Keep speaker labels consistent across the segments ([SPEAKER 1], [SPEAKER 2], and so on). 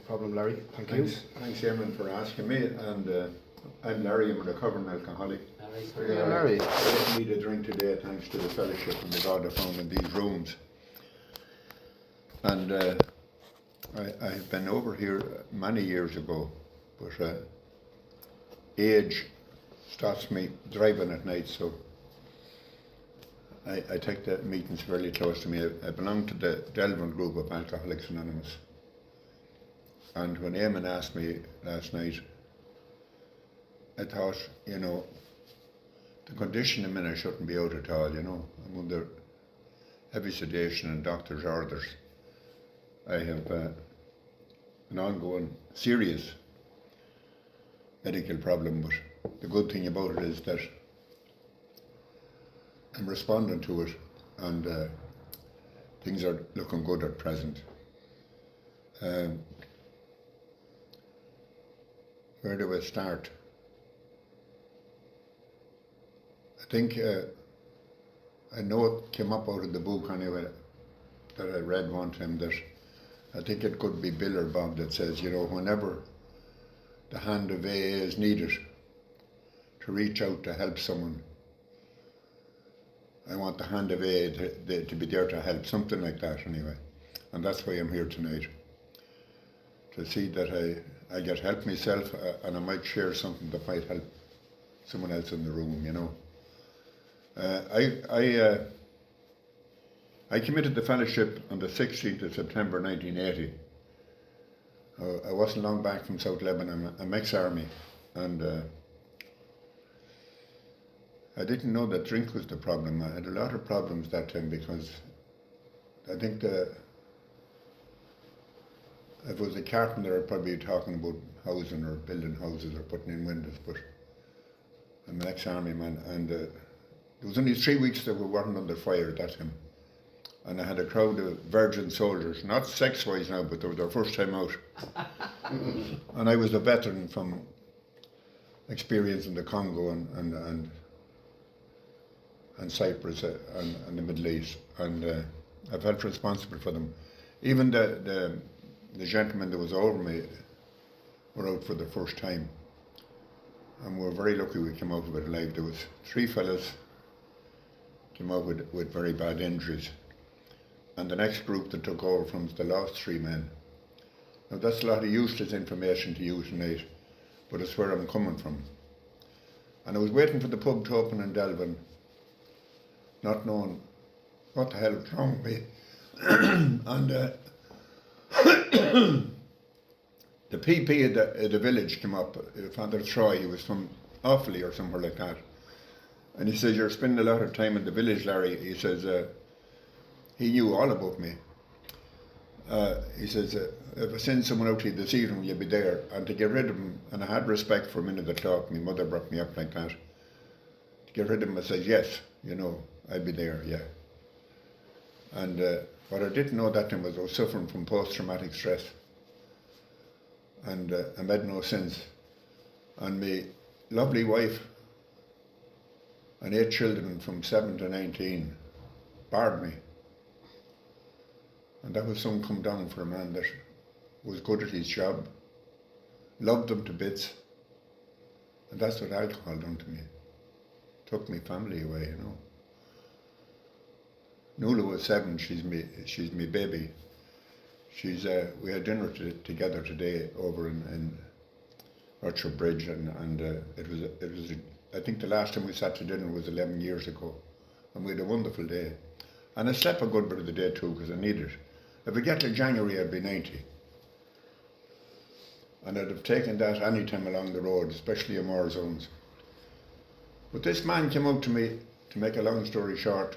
[SPEAKER 1] problem, Larry. Thank you.
[SPEAKER 2] Thanks, Eamon, for asking me. And I'm Larry. I'm a recovering alcoholic.
[SPEAKER 1] Larry.
[SPEAKER 2] I didn't need a drink today, thanks to the fellowship and the God I found in these rooms. And I've been over here many years ago, but age stops me driving at night, so I take the meetings fairly close to me. I belong to the Delvin group of Alcoholics Anonymous. And when Eamon asked me last night, I thought, the condition I'm in, I shouldn't be out at all, I'm under heavy sedation and doctor's orders. I have an ongoing serious medical problem, but the good thing about it is that I'm responding to it, and things are looking good at present. Where do I start? I think I know it came up out of the book anyway that I read one time, that I think it could be Bill or Bob that says, whenever the hand of AA is needed to reach out to help someone, I want the hand of AA to be there to help, something like that anyway. And that's why I'm here tonight, to see that I get help myself, and I might share something that might help someone else in the room, I committed the fellowship on the 16th of September 1980. I wasn't long back from South Lebanon. I'm ex-army, and I didn't know that drink was the problem. I had a lot of problems that time, because I think if I was a carpenter, I'd probably be talking about housing or building houses or putting in windows, but I'm an ex-army man, and there was only 3 weeks that we weren't under fire at that time. And I had a crowd of virgin soldiers, not sex-wise now, but they were their first time out. And I was a veteran from experience in the Congo and Cyprus and the Middle East, and I felt responsible for them. Even the gentleman that was over me were out for the first time, and we were very lucky we came out of it alive. There was 3 fellas came out with very bad injuries, and the next group that took over from us, the last 3 men. Now that's a lot of useless information to you tonight, but it's where I'm coming from. And I was waiting for the pub to open in Delvin, not knowing what the hell was wrong with me. And the PP of the village came up, Father Troy, he was from Offaly or somewhere like that. And he says, "You're spending a lot of time in the village, Larry." He says, he knew all about me. He says, "If I send someone out to you this evening, you'll be there." And to get rid of him, and I had respect for him in the talk, my mother brought me up like that. To get rid of him, I said, "Yes, I'd be there, yeah." And what I didn't know that time was I was suffering from post-traumatic stress. And I made no sense. And my lovely wife and 8 children from 7 to 19 barred me. And that was some come down for a man that was good at his job, loved them to bits. And that's what alcohol done to me. Took my family away, Nuala was 7, she's me baby. We had dinner together today over in Orchard Bridge, and it was I think the last time we sat to dinner was 11 years ago, and we had a wonderful day. And I slept a good bit of the day too, because I needed it. If we get to January, I'd be 90. And I'd have taken that any time along the road, especially in more zones. But this man came up to me, to make a long story short,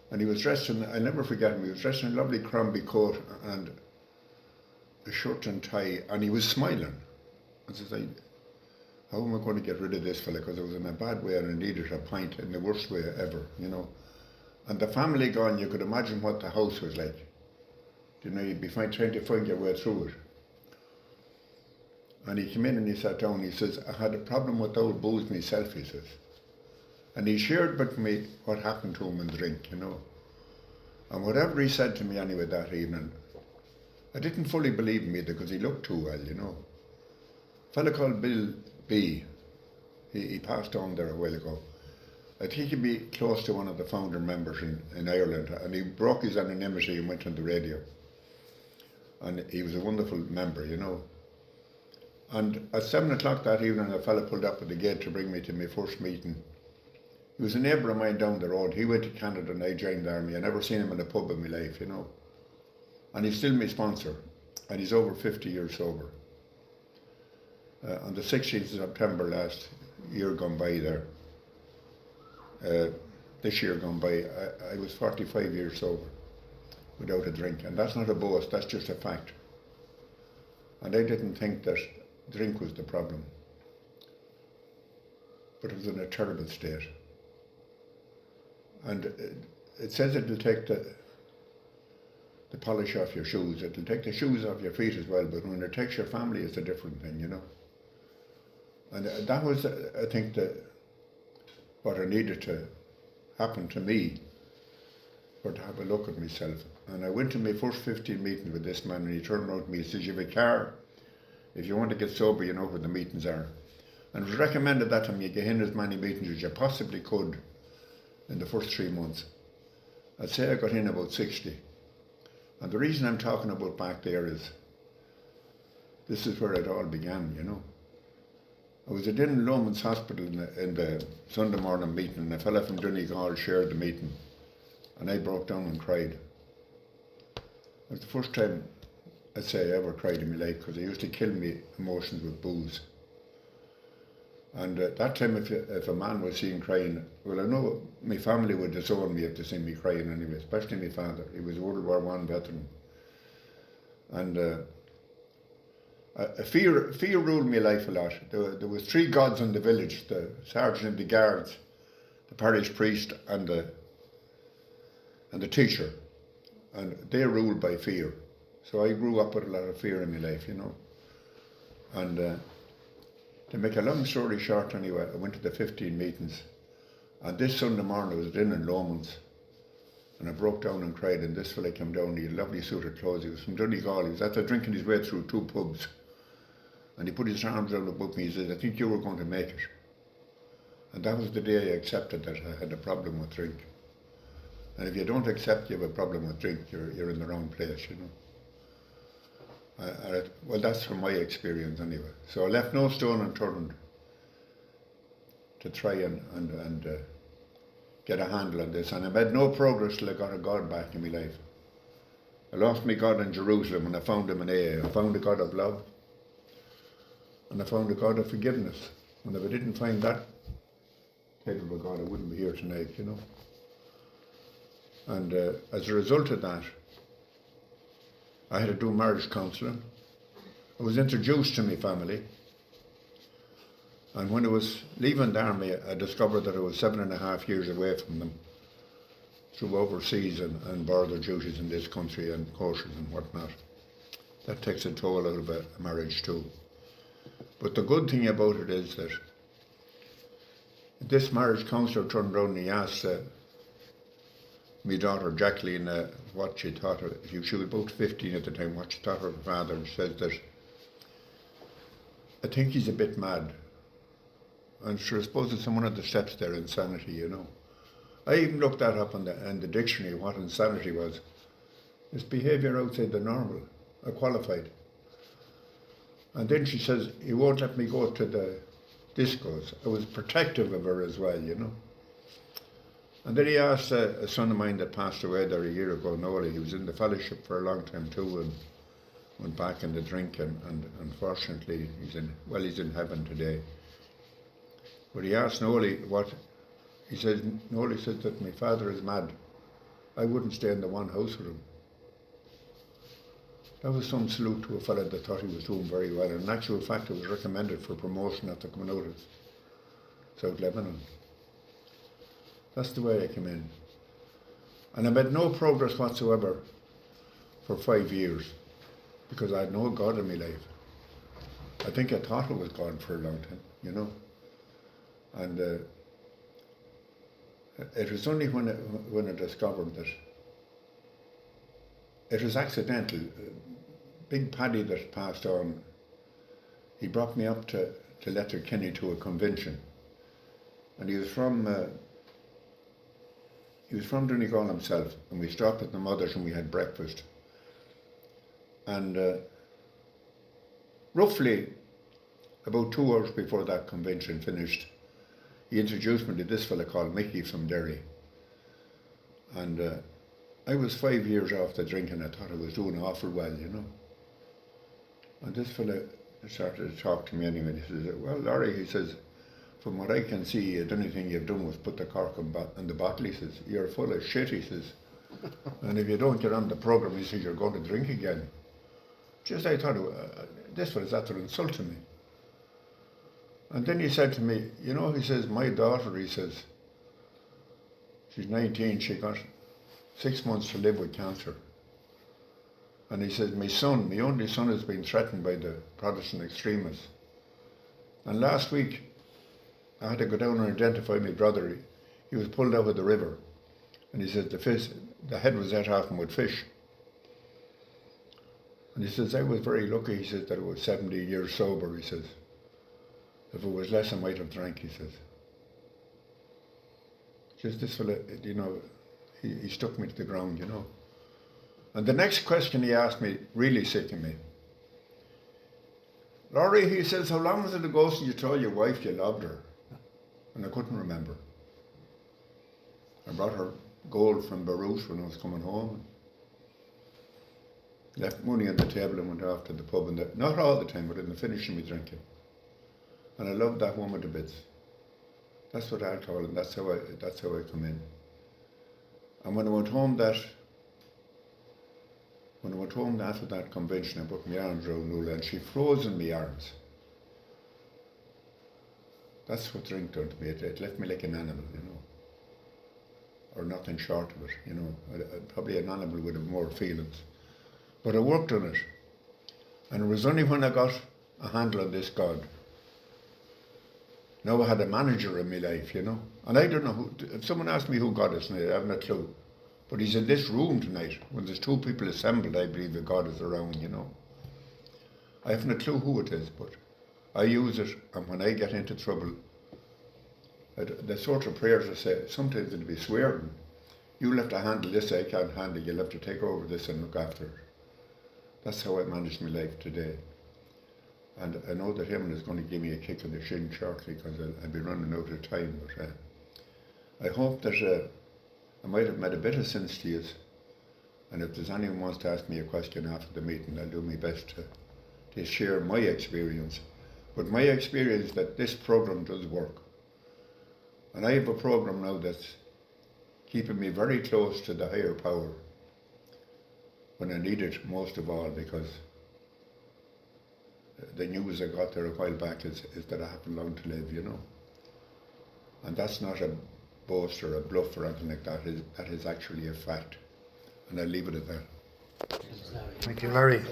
[SPEAKER 2] and he was dressed in, I'll never forget him, he was dressed in a lovely Crombie coat and a shirt and tie, and he was smiling. I says, how am I going to get rid of this fella? Because I was in a bad way and I needed a pint in the worst way ever, And the family gone, you could imagine what the house was like. You'd be trying to find your way through it. And he came in and he sat down, he says, "I had a problem with old booze myself," he says. And he shared with me what happened to him in drink, And whatever he said to me anyway that evening, I didn't fully believe him either because he looked too well, you know. A fella called Bill B, he passed on there a while ago. I think he'd be close to one of the founder members in Ireland, and he broke his anonymity and went on the radio. And he was a wonderful member, you know. And at 7 o'clock that evening, a fella pulled up at the gate to bring me to my first meeting. He was a neighbour of mine down the road. He went to Canada and I joined the army. I never seen him in a pub in my life, you know. And he's still my sponsor, and he's over 50 years sober. On the 16th of September last year gone by there, this year gone by, I was 45 years sober without a drink. And that's not a boast, that's just a fact. And I didn't think that drink was the problem. But it was in a terrible state. And it says it'll take the polish off your shoes. It'll take the shoes off your feet as well, but when it takes your family, it's a different thing, you know. And that was, I think, what I needed to happen to me, or to have a look at myself. And I went to my first 15 meetings with this man, and he turned around to me and says, "You have a car. If you want to get sober, you know where the meetings are." And it was recommended that to me, you get in as many meetings as you possibly could in the first 3 months. I'd say I got in about 60. And the reason I'm talking about back there is, this is where it all began, you know. I was at in Lomond's Hospital in the Sunday morning meeting, and a fella from Kinnegad shared the meeting, and I broke down and cried. It was the first time I'd say I ever cried in my life, because I used to kill my emotions with booze. And that time, if a man was seen crying, well, I know my family would disown me if they seen me crying anyway, especially my father. He was a World War I veteran. And fear ruled my life a lot. There was 3 gods in the village: the sergeant of the guards, the parish priest, and the teacher. And they ruled by fear. So I grew up with a lot of fear in my life, you know. And to make a long story short anyway, I went to the 15 meetings. And this Sunday morning I was in Lomond's, and I broke down and cried, and this fella came down, he had a lovely suit of clothes. He was from Donegal. He was after drinking his way through 2 pubs. And he put his arms around above me. He said, "I think you were going to make it." And that was the day I accepted that I had a problem with drink. And if you don't accept you have a problem with drink, you're in the wrong place, you know. Well, that's from my experience anyway. So I left no stone unturned to try and get a handle on this. And I made no progress till I got a God back in my life. I lost my God in Jerusalem, and I found him in AA. I found a God of love, and I found a God of forgiveness. And if I didn't find that type of a God, I wouldn't be here tonight, you know. And as a result of that, I had to do marriage counselling. I was introduced to my family. And when I was leaving the army, I discovered that I was 7.5 years away from them through overseas and border duties in this country and courses and whatnot. That takes a toll out of a marriage too. But the good thing about it is that this marriage counsellor turned around and he asked my daughter Jacqueline what she thought of, she was about 15 at the time, what she thought of her father, and she said that, "I think he's a bit mad." And sure, I suppose it's one of the steps there, insanity, you know. I even looked that up in the dictionary, what insanity was. It's behaviour outside the normal. I qualified. And then she says, "He won't let me go to the discos." I was protective of her as well, you know. And then he asked a son of mine that passed away there a year ago, Noel. He was in the fellowship for a long time too, and went back in the drink, and unfortunately he's in heaven today. But he asked Noel what, he says, Noel said that my father is mad. I wouldn't stay in the one house with him. That was some salute to a fella that thought he was doing very well. And in actual fact, it was recommended for promotion after coming out of South Lebanon. That's the way I came in. And I made no progress whatsoever for 5 years because I had no God in my life. I think I thought I was God for a long time, you know. And it was only when I discovered that it was accidental. big Paddy that passed on, he brought me up to Letterkenny to a convention. And he was from Donegal himself, and we stopped at the Mothers and we had breakfast. And roughly about 2 hours before that convention finished, he introduced me to this fella called Mickey from Derry. And I was 5 years off the drinking. I thought I was doing awful well, you know. And this fella started to talk to me anyway. He says, well, Laurie, he says, from what I can see, the only thing you've done was put the cork in the bottle. He says, you're full of shit, he says. And if you don't get on the programme, he says, you're going to drink again. Just I thought, this was after insulting me. And then he said to me, you know, he says, my daughter, he says, she's 19, she got 6 months to live with cancer. And he says, my son, my only son, has been threatened by the Protestant extremists. And last week, I had to go down and identify my brother. He was pulled out of the river. And he said the head was ate off him with fish. And he says, I was very lucky, he says, that I was 70 years sober, he says. If it was less, I might have drank, he says. Just this fella, you know, he stuck me to the ground, you know. And the next question he asked me really sickened me. Laurie, he says, how long was it ago since you told your wife you loved her? And I couldn't remember. I brought her gold from Beirut when I was coming home. Left money on the table and went off to the pub. And not all the time, but in the finishing me drinking. And I loved that woman to bits. That's what alcohol, and that's how I come in. And when I went home after that convention, I put my arms around Nuala and she froze in my arms. That's what drink done to me. It left me like an animal, you know. Or nothing short of it, you know. Probably an animal would have more feelings. But I worked on it. And it was only when I got a handle on this God. Now I had a manager in my life, you know. And I don't know who, if someone asked me who God is tonight, I have no clue. But he's in this room tonight. When there's 2 people assembled, I believe that God is around, you know. I have no clue who it is, but I use it, and when I get into trouble, the sort of prayers I say, sometimes it'll be swearing. You'll have to handle this, I can't handle, you'll have to take over this and look after it. That's how I manage my life today. And I know that him is going to give me a kick in the shin shortly because I'll be running out of time. But I hope that I might have made a bit of sense to you. And if there's anyone who wants to ask me a question after the meeting, I'll do my best to share my experience. But my experience that this program does work. And I have a program now that's keeping me very close to the higher power when I need it most of all, because the news I got there a while back is that I haven't long to live, you know. And that's not a boast or a bluff or anything like that. That is actually a fact. And I'll leave it at that.
[SPEAKER 1] Thank you, Larry.